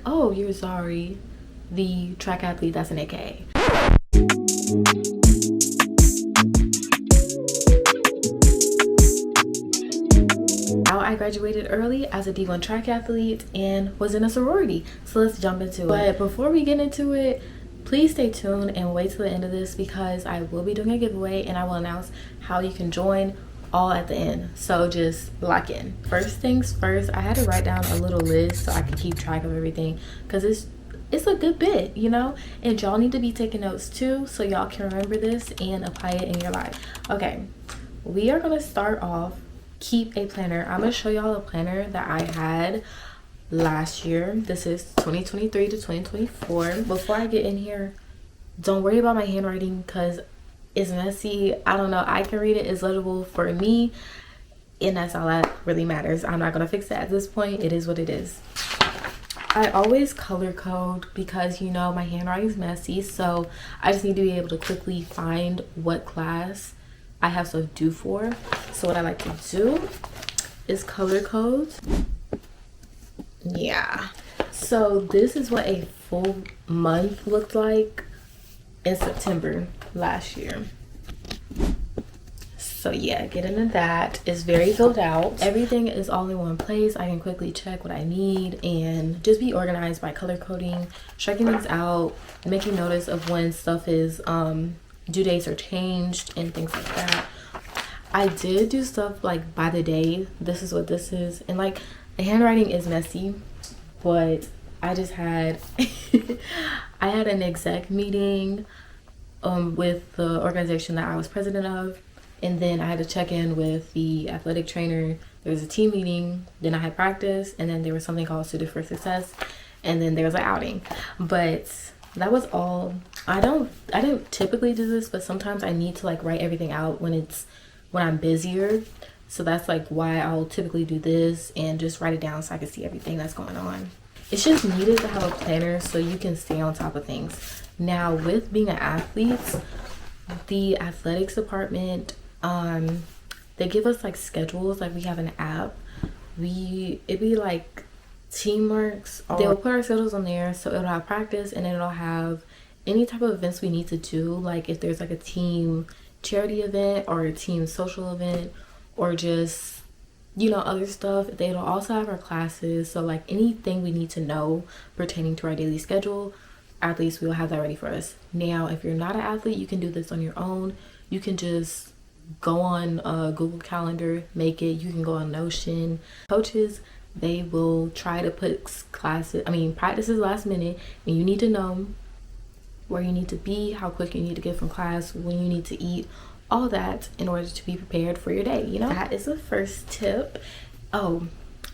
oh, you're Zari, the track athlete that's an AKA. I graduated early as a D1 track athlete and was in a sorority. So let's jump into it. But before we get into it, please stay tuned and wait till the end of this because I will be doing a giveaway and I will announce how you can join all at the end. So just lock in. First things first, I had to write down a little list so I could keep track of everything because it's a good bit, you know, and y'all need to be taking notes too so y'all can remember this and apply it in your life. Okay, we are gonna start off. Keep a planner. I'm gonna show y'all a planner that I had last year. This is 2023 to 2024. Before I get in here, don't worry about my handwriting because it's messy. I don't know, I can read it, it's legible for me, and that's all that really matters. I'm not gonna fix it at this point. It is what it is. I always color code because, you know, my handwriting's messy, so I just need to be able to quickly find what class I have stuff due for. So what I like to do is color code. Yeah, so this is what a full month looked like in September last year. So yeah, get into that. It's very filled out. Everything is all in one place. I can quickly check what I need and just be organized by color coding, checking things out, making notice of when stuff is due dates are changed and things like that. I did do stuff like by the day. This is what this is, and like the handwriting is messy, but I just had I had an exec meeting with the organization that I was president of, and then I had to check in with the athletic trainer. There was a team meeting, then I had practice, and then there was something called Suited for Success, and then there was an outing. But that was all. I don't typically do this, but sometimes I need to like write everything out when I'm busier. So that's like why I'll typically do this and just write it down so I can see everything that's going on. It's just needed to have a planner so you can stay on top of things. Now with being an athlete, the athletics department, they give us like schedules. Like we have an app. It'd be like Teamworks. They'll put our schedules on there, so it'll have practice and it'll have any type of events we need to do. Like if there's like a team charity event or a team social event or just, you know, other stuff. They'll also have our classes. So like anything we need to know pertaining to our daily schedule, athletes will have that ready for us. Now, if you're not an athlete, you can do this on your own. You can just go on Google Calendar, make it. You can go on Notion. Coaches, they will try to put practices last minute, and you need to know where you need to be, how quick you need to get from class, when you need to eat, all that in order to be prepared for your day, you know? That is the first tip. Oh,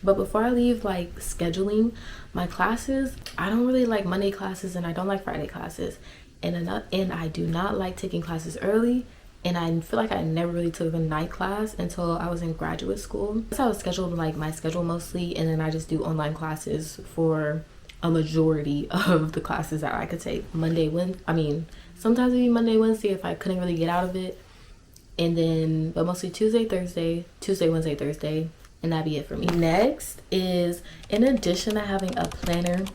but before I leave, like scheduling my classes, I don't really like Monday classes and I don't like Friday classes. And I do not like taking classes early. And I feel like I never really took a night class until I was in graduate school. That's how I was scheduled, like my schedule mostly, and then I just do online classes for a majority of the classes that I could take. Sometimes it'd be Monday, Wednesday if I couldn't really get out of it. And then, but mostly Tuesday, Wednesday, Thursday, and that'd be it for me. Next is, in addition to having a planner,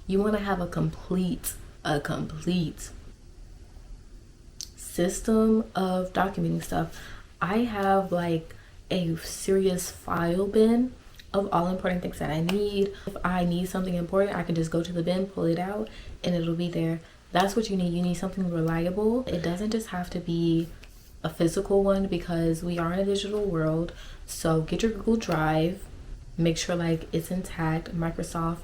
you want to have a complete system of documenting stuff. I have like a serious file bin of all important things that I need. If I need something important, I can just go to the bin, pull it out, and it'll be there. That's what you need. You need something reliable. It doesn't just have to be a physical one because we are in a digital world. So get your Google Drive, make sure like it's intact. Microsoft,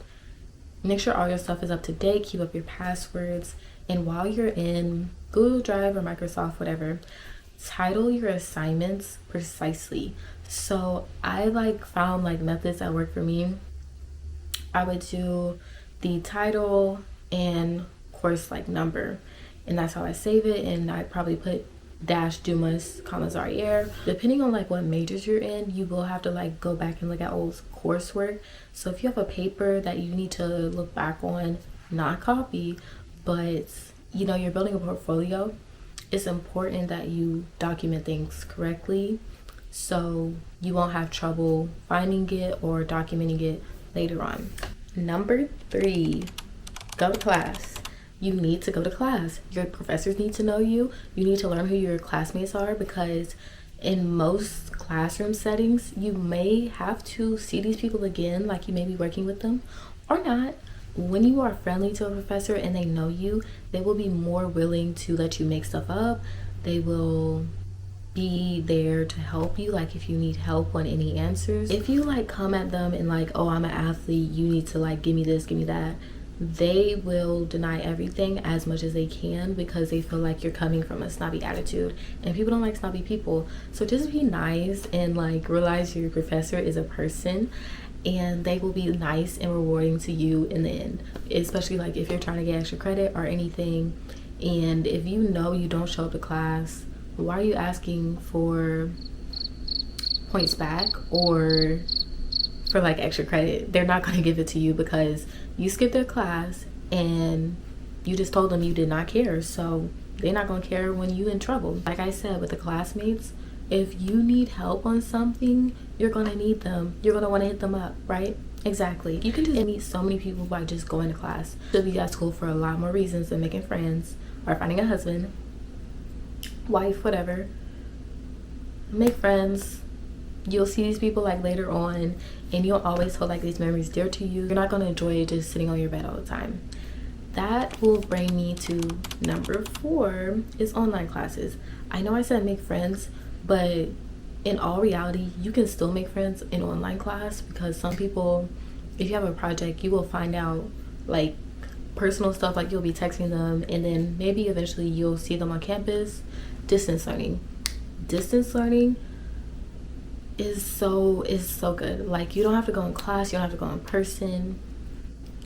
make sure all your stuff is up to date, keep up your passwords. And while you're in Google Drive or Microsoft, whatever, title your assignments precisely. So I found methods that work for me. I would do the title and course number, and that's how I save it. And I probably put dash Dumas, commas Arriere. Depending on what majors you're in, you will have to go back and look at old coursework. So if you have a paper that you need to look back on, not copy, but you're building a portfolio, it's important that you document things correctly so you won't have trouble finding it or documenting it later on. Number 3, go to class. You need to go to class. Your professors need to know you. You need to learn who your classmates are, because in most classroom settings, you may have to see these people again, like you may be working with them or not. When you are friendly to a professor and they know you, they will be more willing to let you make stuff up. They will be there to help you, like if you need help on any answers. If you like come at them and like, oh, I'm an athlete, you need to like give me this, give me that, they will deny everything as much as they can, because they feel like you're coming from a snobby attitude, and people don't like snobby people. So just be nice and like realize your professor is a person, and they will be nice and rewarding to you in the end, especially like if you're trying to get extra credit or anything. And if you know you don't show up to class, why are you asking for points back or for like extra credit? They're not going to give it to you because you skipped their class and you just told them you did not care. So they're not going to care when you in trouble. Like I said, with the classmates, if you need help on something, you're going to need them. You're going to want to hit them up, right? Exactly. You can just meet so many people by just going to class. Should be at school for a lot more reasons than making friends or finding a husband, wife, whatever. Make friends. You'll see these people like later on, and you'll always hold like these memories dear to you. You're not going to enjoy it just sitting on your bed all the time. That will bring me to number 4 is online classes. I know I said make friends, but in all reality, you can still make friends in online class, because some people, if you have a project, you will find out like personal stuff, like you'll be texting them, and then maybe eventually you'll see them on campus. Distance learning is so good. Like you don't have to go in class, you don't have to go in person.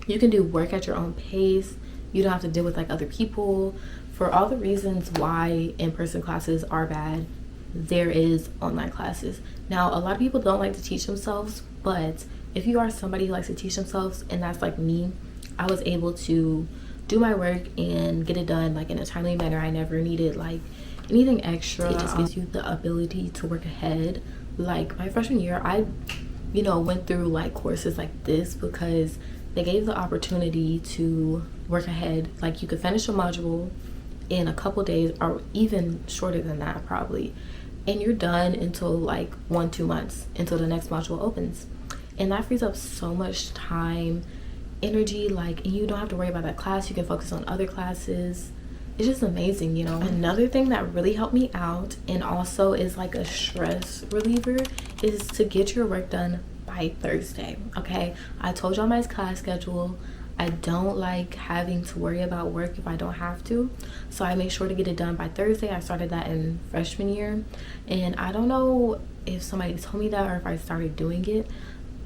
You can do work at your own pace. You don't have to deal with like other people. For all the reasons why in-person classes are bad, there is online classes. Now, a lot of people don't like to teach themselves, but if you are somebody who likes to teach themselves, and that's like me, I was able to do my work and get it done like in a timely manner. I never needed like anything extra. It just gives you the ability to work ahead. Like my freshman year, I went through like courses like this because they gave the opportunity to work ahead. Like you could finish a module in a couple days, or even shorter than that probably, and you're done until like 1-2 months until the next module opens. And that frees up so much time, energy, like, and you don't have to worry about that class. You can focus on other classes. It's just amazing, Another thing that really helped me out, and also is like a stress reliever, is to get your work done by Thursday. Okay, I told y'all my class schedule. I don't like having to worry about work if I don't have to, so I make sure to get it done by Thursday. I started that in freshman year, and I don't know if somebody told me that or if I started doing it.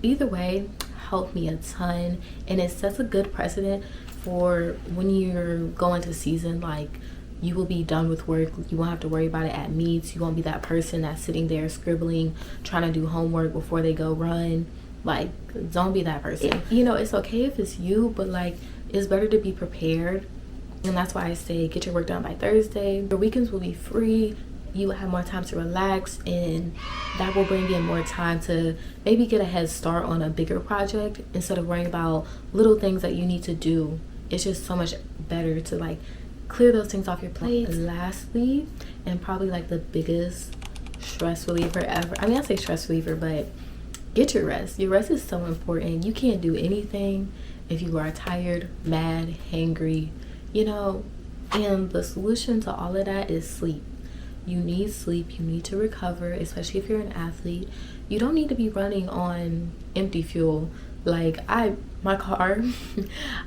Either way, helped me a ton, and it sets a good precedent for when you're going to season. Like you will be done with work, you won't have to worry about it at meets. You won't be that person that's sitting there scribbling, trying to do homework before they go run. Like, don't be that person. It's okay if it's you, but like it's better to be prepared. And that's why I say get your work done by Thursday. Your weekends will be free. You will have more time to relax, and that will bring in more time to maybe get a head start on a bigger project instead of worrying about little things that you need to do. It's just so much better to like clear those things off your plate. Lastly, and probably like the biggest stress reliever ever, I say stress reliever, but get your rest. Your rest is so important. You can't do anything if you are tired, mad, hangry, and the solution to all of that is sleep. You need sleep. You need to recover, especially if you're an athlete. You don't need to be running on empty fuel. Like my car,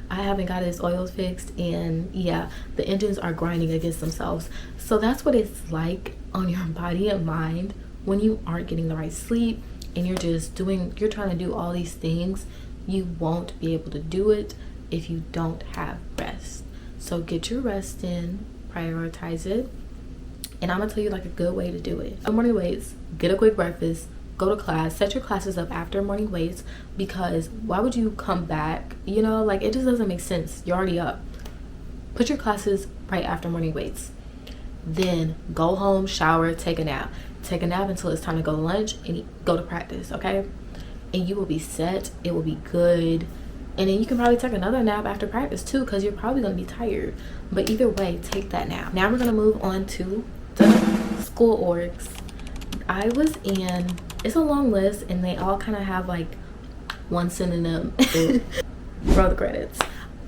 I haven't got its oils fixed, and yeah, the engines are grinding against themselves. So that's what it's like on your body and mind when you aren't getting the right sleep, and you're trying to do all these things. You won't be able to do it if you don't have rest. So get your rest in, prioritize it. And I'm gonna tell you like a good way to do it. Morning weights, get a quick breakfast, go to class, set your classes up after morning weights, because why would you come back? Like it just doesn't make sense. You're already up. Put your classes right after morning weights. Then go home, shower, take a nap. Take a nap until it's time to go to lunch and go to practice, okay? And you will be set. It will be good. And then you can probably take another nap after practice too, because you're probably going to be tired. But either way, take that nap. Now we're going to move on to the school orgs. I was in, it's a long list, and they all kind of have like one synonym. Roll the credits.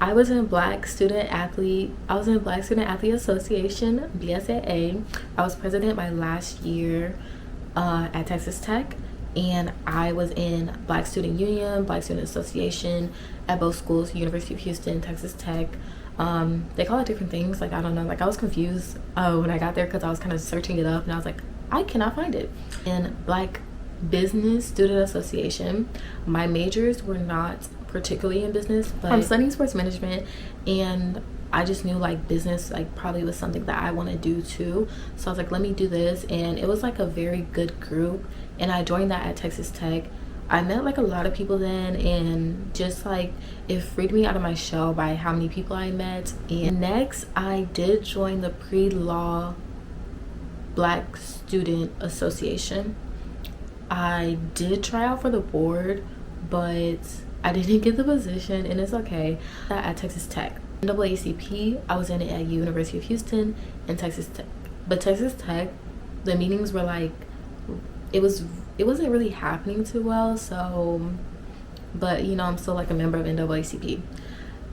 I was in Black Student Athlete Association, BSAA. I was president my last year at Texas Tech, and I was in Black Student Union, Black Student Association at both schools, University of Houston, Texas Tech. They call it different things. Like, I don't know, like I was confused when I got there, because I was kind of searching it up and I was like, I cannot find it. In Black Business Student Association, my majors were not particularly in business, but I'm studying sports management, and I just knew like business like probably was something that I want to do too. So I was like, let me do this. And it was like a very good group, and I joined that at Texas Tech. I met like a lot of people then, and just like it freed me out of my shell by how many people I met. And next I did join the pre-law Black Student Association. I did try out for the board, but I didn't get the position, and it's okay. At Texas Tech. NAACP, I was in it at University of Houston and Texas Tech. But Texas Tech, the meetings were like, it wasn't really happening too well, so, but you know, I'm still like a member of NAACP.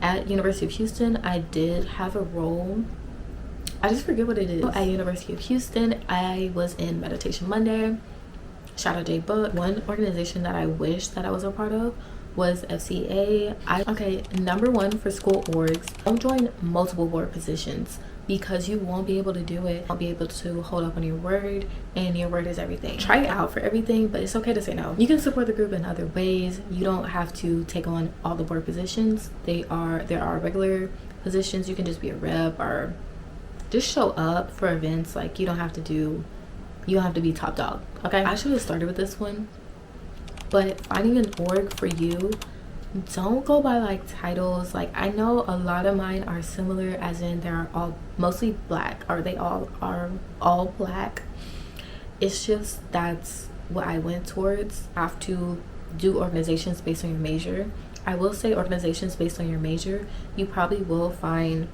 At University of Houston, I did have a role. I just forget what it is. At University of Houston, I was in Meditation Monday. Shout out J Book. One organization that I wish that I was a part of was FCA. Okay, number one for school orgs, don't join multiple board positions, because you won't be able to do it. You won't be able to hold up on your word, and your word is everything. Try it out for everything, but it's okay to say no. You can support the group in other ways. You don't have to take on all the board positions. There are regular positions. You can just be a rep or just show up for events. Like, you don't have to be top dog. Okay, I should have started with this one. But finding an org for you, don't go by like titles. Like, I know a lot of mine are similar, as in they're all mostly black, or they all are all black. It's just that's what I went towards. I have to do organizations based on your major. I will say organizations based on your major, you probably will find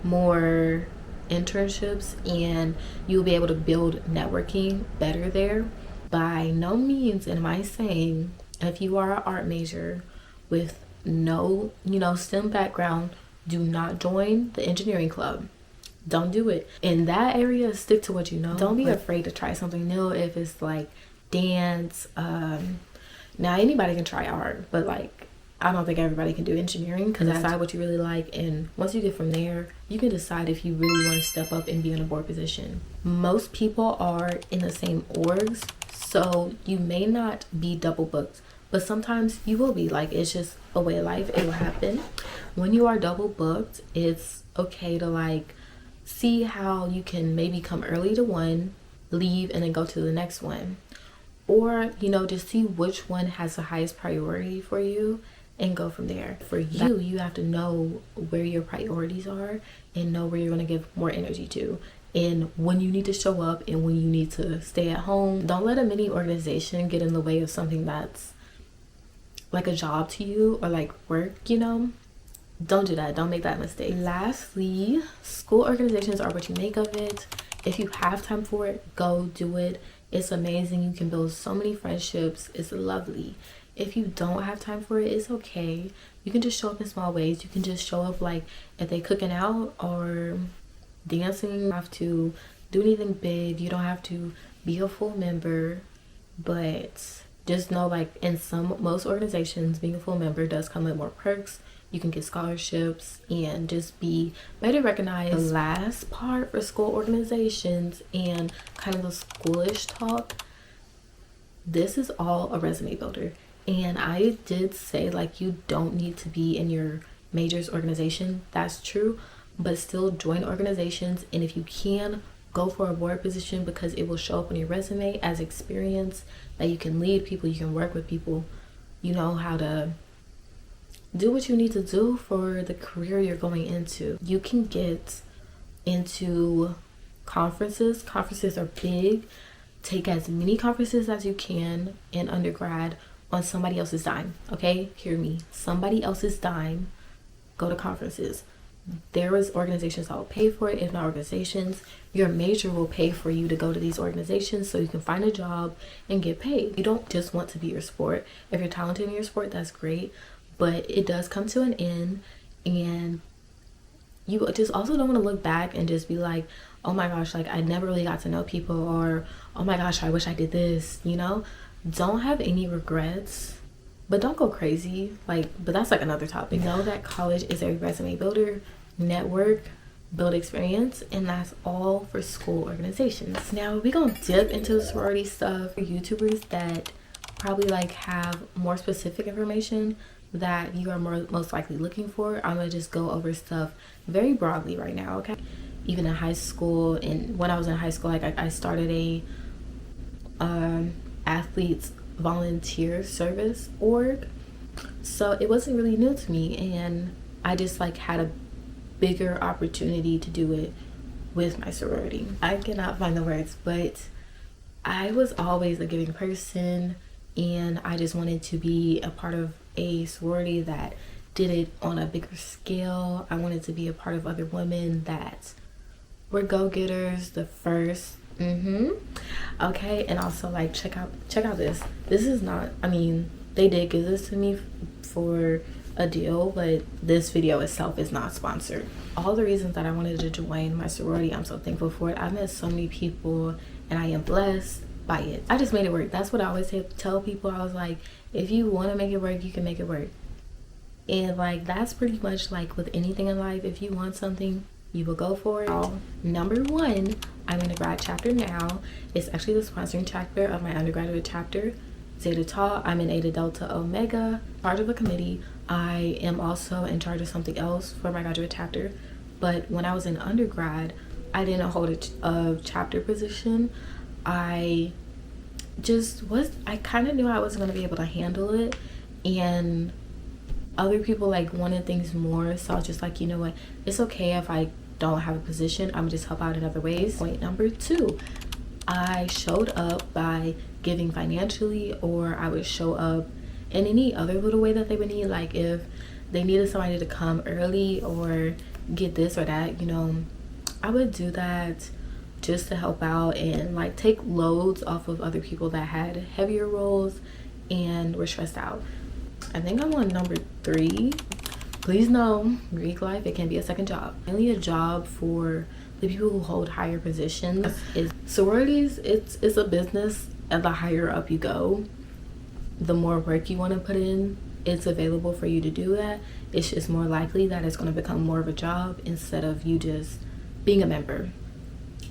more internships, and you'll be able to build networking better there. By no means am I saying, if you are an art major with no, STEM background, do not join the engineering club. Don't do it. In that area, stick to what you know. Don't be afraid to try something new. If it's like dance, now anybody can try art, but like, I don't think everybody can do engineering, because decide what you really like, and once you get from there, you can decide if you really want to step up and be in a board position. Most people are in the same orgs, so you may not be double booked, but sometimes you will be. Like, it's just a way of life. It will happen. When you are double booked, it's okay to like see how you can maybe come early to one, leave, and then go to the next one, or just see which one has the highest priority for you and go from there. For you have to know where your priorities are and know where you're going to give more energy to, and when you need to show up and when you need to stay at home. Don't let a mini organization get in the way of something that's like a job to you, or like work. Don't do that. Don't make that mistake. Lastly, school organizations are what you make of it. If you have time for it, go do it. It's amazing. You can build so many friendships. It's lovely. If you don't have time for it, it's okay. You can just show up in small ways. You can just show up, like if they cooking out or dancing. You don't have to do anything big. You don't have to be a full member, but just know, like, in most organizations, being a full member does come with more perks. You can get scholarships and just be better recognized. The last part for school organizations and kind of the schoolish talk, this is all a resume builder. And I did say, like, you don't need to be in your major's organization. That's true, but still join organizations. And if you can, go for a board position, because it will show up on your resume as experience, that you can lead people, you can work with people, you know how to do what you need to do for the career you're going into. You can get into conferences. Conferences are big. Take as many conferences as you can in undergrad, on somebody else's dime. Okay, hear me, somebody else's dime. Go to conferences. There is organizations that will pay for it. If not organizations, your major will pay for you to go to these organizations so you can find a job and get paid. You don't just want to be your sport. If you're talented in your sport, that's great, but it does come to an end, and you just also don't want to look back and just be like, oh my gosh, like I never really got to know people, or oh my gosh, I wish I did this, you know? Don't have any regrets, but don't go crazy. Like, but that's like another topic. Know that college is a resume builder, network, build experience, and that's all for school organizations. Now we're gonna dip into the sorority stuff for YouTubers that probably like have more specific information that you are most likely looking for. I'm gonna just go over stuff very broadly right now, okay? Even in high school, and when I was in high school, like I started a athletes volunteer service org, so it wasn't really new to me, and I just like had a bigger opportunity to do it with my sorority. I cannot find the words, but I was always a giving person, and I just wanted to be a part of a sorority that did it on a bigger scale. I wanted to be a part of other women that were go-getters, the first. Okay, and also like check out this. This is not, I mean, they did give this to me for a deal, but this video itself is not sponsored. All the reasons that I wanted to join my sorority, I'm so thankful for it. I've met so many people and I am blessed by it. I just made it work. That's what I always tell people. I was like, if you want to make it work, you can make it work. And like that's pretty much like with anything in life. If you want something, you will go for it. Number one, I'm in a grad chapter now. It's actually the sponsoring chapter of my undergraduate chapter, Zeta Tau. I'm in Eta Delta Omega, part of a committee. I am also in charge of something else for my graduate chapter. But when I was in undergrad, I didn't hold a chapter position. I kind of knew I wasn't going to be able to handle it, and other people like wanted things more, so I was just like, you know what, it's okay if I don't have a position, I'm gonna just help out in other ways. Point number two, I showed up by giving financially, or I would show up in any other little way that they would need. Like if they needed somebody to come early or get this or that, you know, I would do that just to help out and like take loads off of other people that had heavier roles and were stressed out. I think I'm on number three. Please know, Greek life, it can be a second job. Mainly a job for the people who hold higher positions. Sororities, it's a business, and the higher up you go, the more work you want to put in, it's available for you to do that. It's just more likely that it's going to become more of a job instead of you just being a member.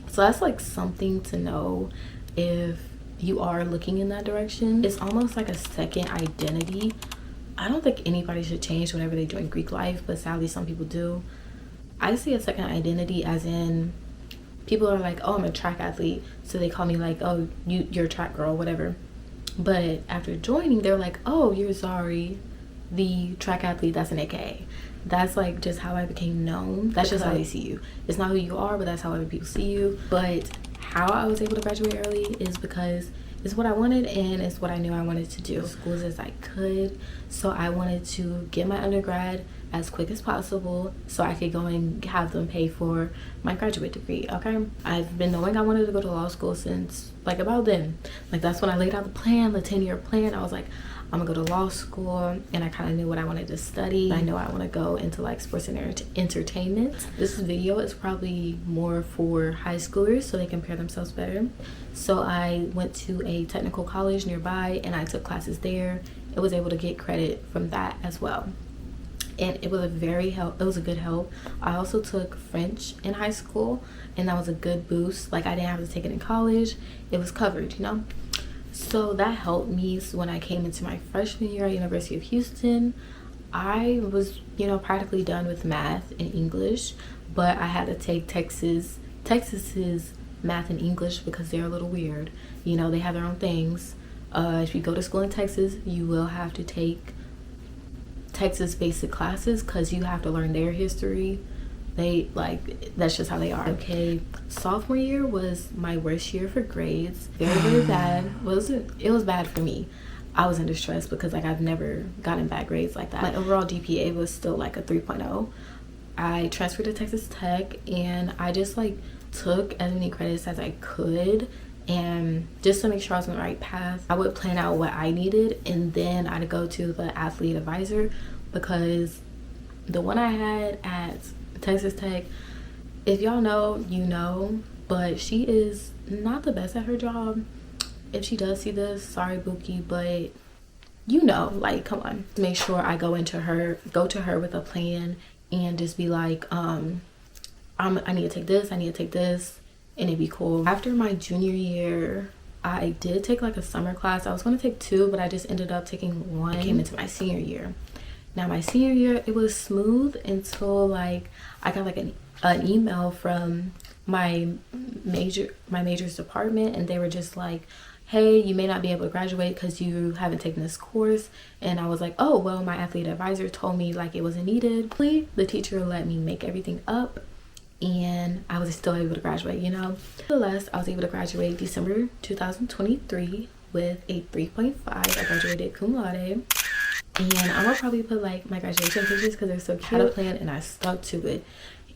So that's like something to know if you are looking in that direction. It's almost like a second identity. I don't think anybody should change whenever they join Greek life, but sadly some people do. I see a second identity as in people are like, oh, I'm a track athlete, so they call me like, oh, you're a track girl, whatever. But after joining, they're like, oh, you're Zari, the track athlete that's an AKA. That's like just how I became known. That's just how they see you. It's not who you are, but that's how other people see you. But how I was able to graduate early is because it's what I wanted, and it's what I knew I wanted to do as schools as I could. So I wanted to get my undergrad as quick as possible so I could go and have them pay for my graduate degree. Okay, I've been knowing I wanted to go to law school since like about then. Like that's when I laid out the plan, the 10-year plan. I was like, I'm gonna go to law school, and I kind of knew what I wanted to study. I know I want to go into like sports and entertainment. This video is probably more for high schoolers so they can prepare themselves better. So I went to a technical college nearby, and I took classes there. I was able to get credit from that as well, and it was a good help. I also took French in high school, and that was a good boost. Like I didn't have to take it in college. It was covered, you know. So that helped me. So when I came into my freshman year at University of Houston, I was, you know, practically done with math and English, but I had to take Texas's math and English because they're a little weird. You know, they have their own things. If you go to school in Texas, you will have to take Texas basic classes because you have to learn their history. That's just how they are. Okay, sophomore year was my worst year for grades. Very bad. It was bad for me. I was in distress because like I've never gotten bad grades like that. My overall GPA was still like a 3.0. I transferred to Texas Tech and I just like took as many credits as I could, and just to make sure I was on the right path, I would plan out what I needed, and then I'd go to the athlete advisor, because the one I had at Texas Tech, if y'all know, you know, but she is not the best at her job. If she does see this, sorry Buki, but you know, like, come on. Make sure I go to her with a plan and just be like, I need to take this, I need to take this, and it'd be cool. After my junior year, I did take like a summer class. I was going to take 2, but I just ended up taking 1. I came into my senior year. Now my senior year, it was smooth until like I got like an email from my major's department, and they were just like, hey, you may not be able to graduate because you haven't taken this course. And I was like, oh, well, my athlete advisor told me like it wasn't needed. The teacher let me make everything up, and I was still able to graduate, you know. Nevertheless, I was able to graduate December 2023 with a 3.5. I graduated cum laude. And I'm gonna probably put like my graduation pictures because they're so cute. I had a plan and I stuck to it.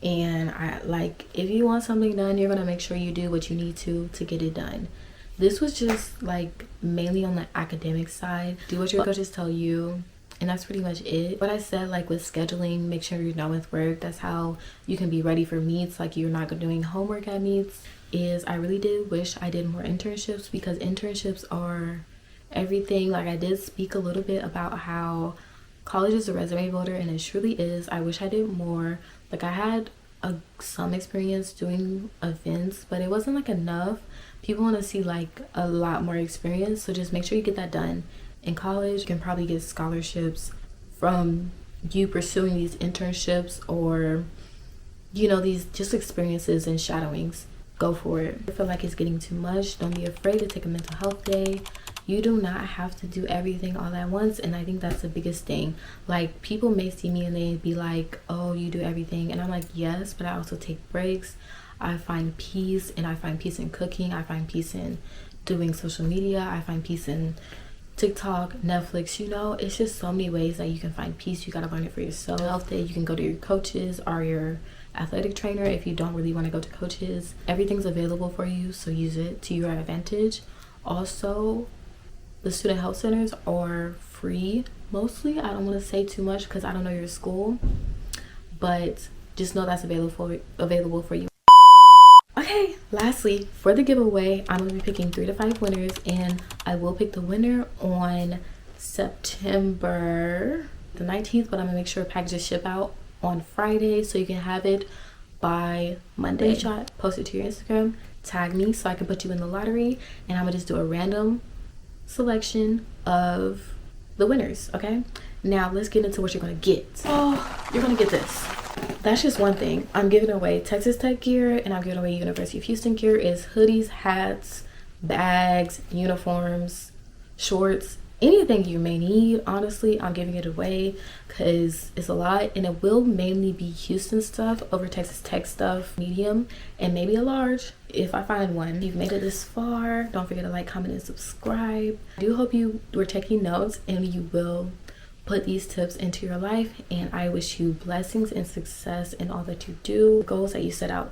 And I like, if you want something done, you're gonna make sure you do what you need to get it done. This was just like mainly on the academic side. Do what your coaches tell you, and that's pretty much it. What I said, like with scheduling, make sure you're done with work. That's how you can be ready for meets. Like you're not doing homework at meets. I really did wish I did more internships, because internships are everything. Like I did speak a little bit about how college is a resume builder, and it truly is. I wish I did more. Like I had some experience doing events, but it wasn't like enough. People want to see like a lot more experience, so just make sure you get that done. In college, you can probably get scholarships from you pursuing these internships, or you know, these just experiences and shadowings. Go for it. If you feel like it's getting too much, don't be afraid to take a mental health day. You do not have to do everything all at once, and I think that's the biggest thing. Like people may see me and they be like, oh, you do everything, and I'm like, yes, but I also take breaks. I find peace, and I find peace in cooking. I find peace in doing social media. I find peace in TikTok, Netflix. You know, it's just so many ways that you can find peace. You gotta find it for yourself. Health day, you can go to your coaches or your athletic trainer if you don't really want to go to coaches. Everything's available for you, so use it to your advantage. Also, the student health centers are free mostly. I don't want to say too much because I don't know your school, but just know that's available for you. Okay, lastly, for the giveaway, I'm going to be picking 3 to 5 winners, and I will pick the winner on September the 19th, but I'm going to make sure packages ship out on Friday so you can have it by Monday. Shot, post it to your Instagram, tag me so I can put you in the lottery, and I'm going to just do a random selection of the winners. Okay, now let's get into what you're going to get. Oh, you're going to get this. That's just one thing. I'm giving away Texas Tech gear, and I'm giving away University of Houston gear. Is hoodies, hats, bags, uniforms, shorts, anything you may need. Honestly, I'm giving it away because it's a lot, and it will mainly be Houston stuff over Texas Tech stuff, medium and maybe a large if I find one. If you've made it this far, don't forget to like, comment, and subscribe. I do hope you were taking notes and you will put these tips into your life, and I wish you blessings and success in all that you do. The goals that you set out